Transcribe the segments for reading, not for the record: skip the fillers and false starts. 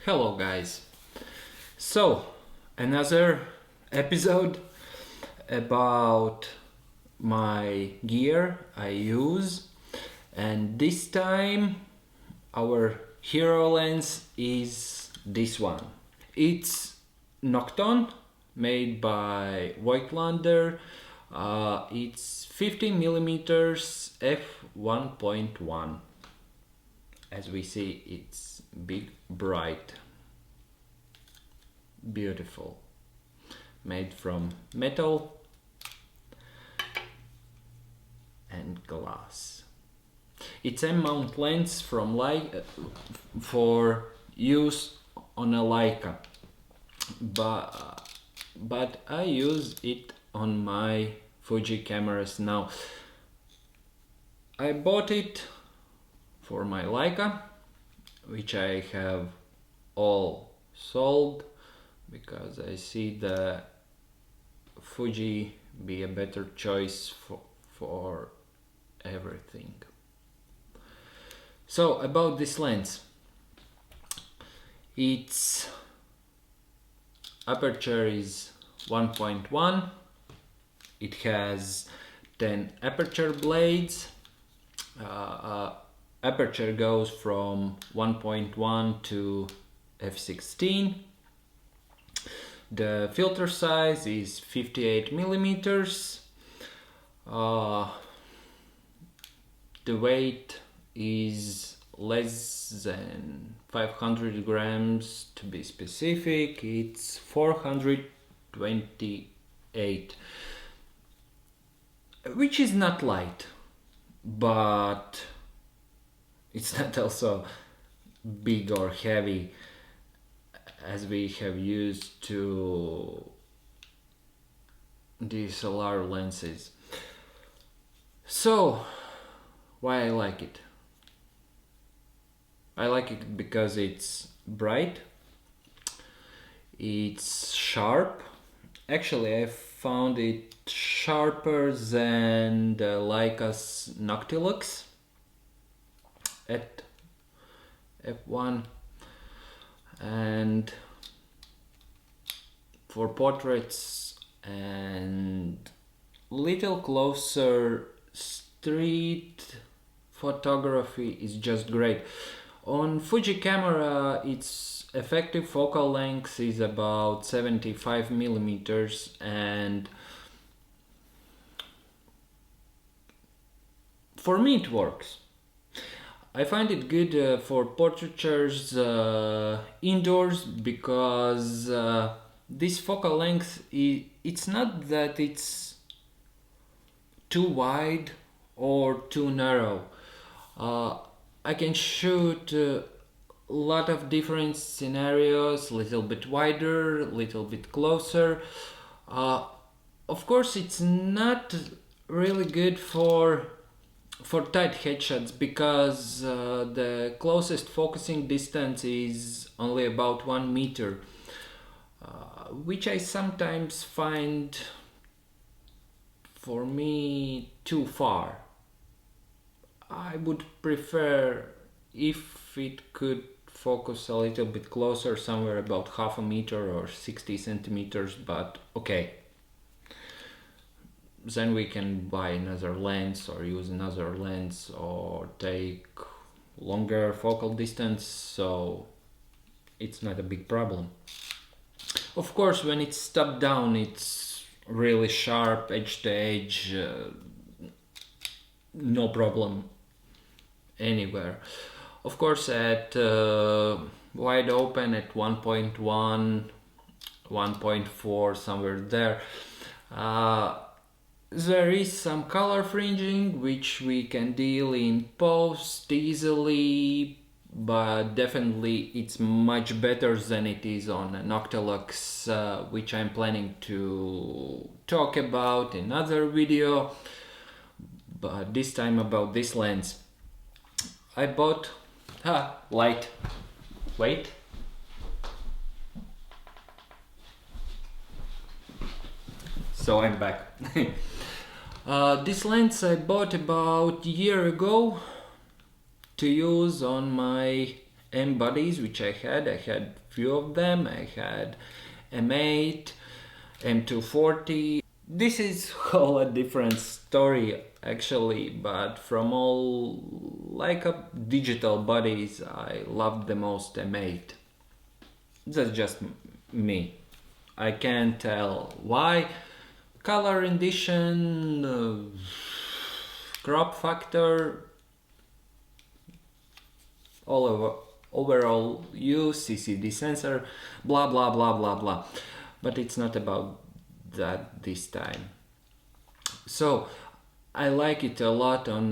Hello guys. So, another episode about my gear I use, and this time our hero lens is this one. It's Nokton, made by Voigtlander. It's 50mm f1.1. As we see, it's big, bright, beautiful, made from metal and glass. It's a mount lens from for use on a Leica, but I use it on my Fuji cameras now. I bought it for my Leica, which I have all sold because I see the Fuji be a better choice for everything. So about this lens, its aperture is 1.1. It has 10 aperture blades. Aperture goes from 1.1 to f16. The filter size is 58mm. The weight is less than 500 grams to be specific. It's 428, which is not light, but it's not also big or heavy as we have used to DSLR lenses. So, why I like it? I like it because it's bright, it's sharp. Actually, I found it sharper than the Leica's Noctilux at f1, and for portraits and little closer street photography is just great. On Fuji camera, its effective focal length is about 75mm, and for me it works. I find it good for portraitures indoors because this focal length, it's not that it's too wide or too narrow. I can shoot a lot of different scenarios, little bit wider, little bit closer. Of course, it's not really good for tight headshots because the closest focusing distance is only about 1 meter, which I sometimes find for me too far. I would prefer if it could focus a little bit closer, somewhere about half a meter or 60 centimeters, but okay. Then we can buy another lens or use another lens or take longer focal distance, so it's not a big problem. Of course, when it's stopped down, it's really sharp, edge to edge, no problem anywhere. Of course, at wide open at 1.1, 1.4, somewhere there, there is some color fringing which we can deal in post easily, but definitely it's much better than it is on a Noctilux, which I'm planning to talk about in another video, but this time about this lens. I bought light. Wait. So I'm back. This lens I bought about a year ago to use on my M bodies which I had few of them. I had M8, M240. This is all a different story actually, but from all like digital bodies I loved the most M8. That's just me. I can't tell why. Color rendition, crop factor, overall use, CCD sensor, blah blah blah blah blah. But it's not about that this time. So I like it a lot on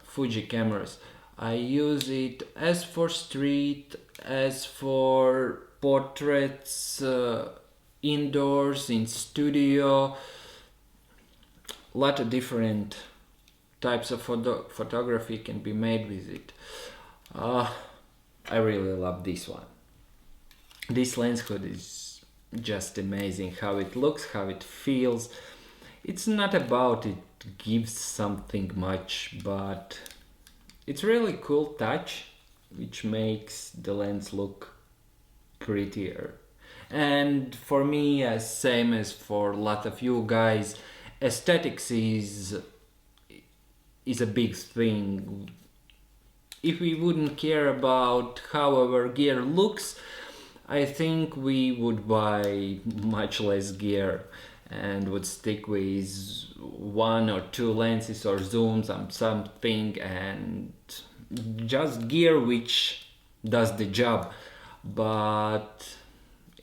Fuji cameras. I use it as for street, as for portraits, indoors, in studio. Lot of different types of photography can be made with it. I really love this one. This lens hood is just amazing, how it looks, how it feels. It's not about it gives something much, but it's really cool touch which makes the lens look prettier. And for me, as same as for a lot of you guys, aesthetics is a big thing. If we wouldn't care about how our gear looks, I think we would buy much less gear and would stick with 1 or 2 lenses or zooms and something, and just gear which does the job. But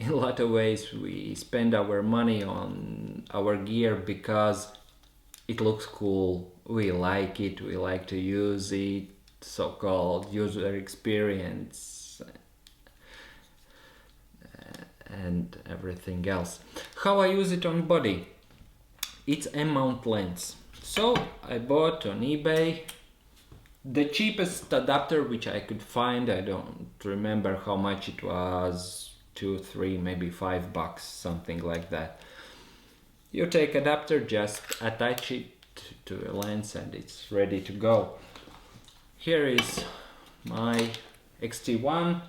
in a lot of ways we spend our money on our gear because it looks cool, we like it, we like to use it, so-called user experience and everything else. How I use it on body? It's M-mount lens. So I bought on eBay the cheapest adapter which I could find. I don't remember how much it was, 2, 3, maybe $5, something like that. You take adapter, just attach it to a lens and it's ready to go. Here is my XT1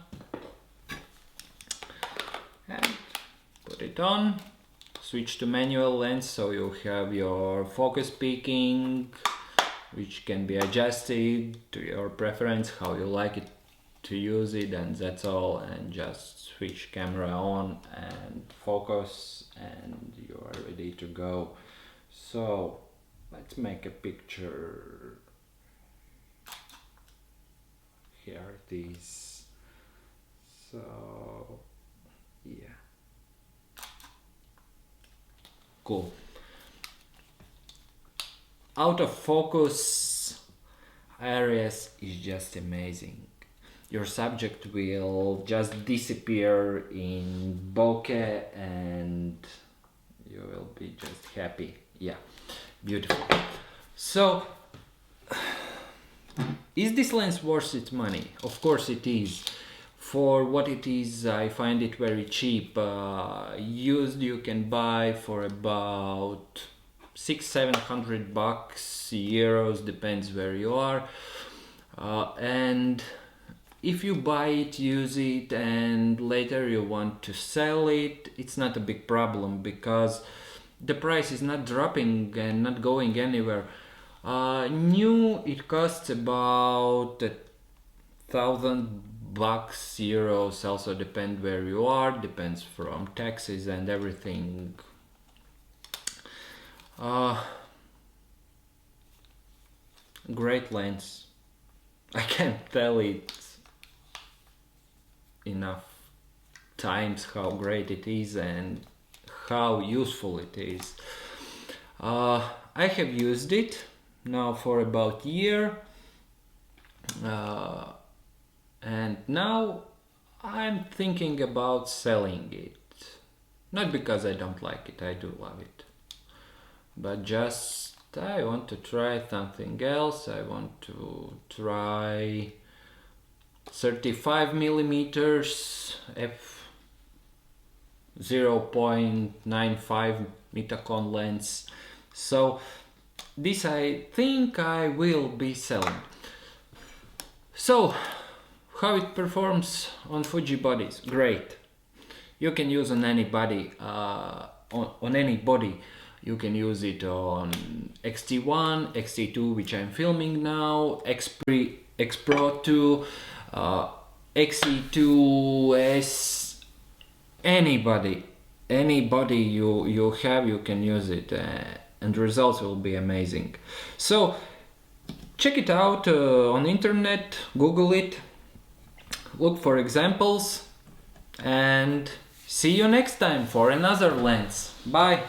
and put it on. Switch to manual lens, so you have your focus peaking, which can be adjusted to your preference, how you like it to use it, and that's all. And just switch camera on and focus and you are ready to go. So let's make a picture. Here it is. So yeah, cool. Out of focus areas is just amazing. Your subject will just disappear in bokeh and you will be just happy. Yeah, beautiful. So is this lens worth its money? Of course it is. For what it is, I find it very cheap. Used you can buy for about $600-700 euros, depends where you are. And if you buy it, use it, and later you want to sell it, it's not a big problem because the price is not dropping and not going anywhere. New, it costs about $1,000, euros, also depend where you are, depends from taxes and everything. Great lens. I can't tell it enough times how great it is and how useful it is. I have used it now for about a year, and now I'm thinking about selling it. Not because I don't like it, I do love it, but just I want to try something else. I want to try 35mm f 0.95 Metacon lens. So this I think I will be selling. So how it performs on Fuji bodies. Great. You can use on any body, on any body. You can use it on X-T1, X-T2, which I'm filming now, X Pro 2, XE2S, anybody you have, you can use it, and the results will be amazing. So check it out on internet, Google it, look for examples, and see you next time for another lens. Bye!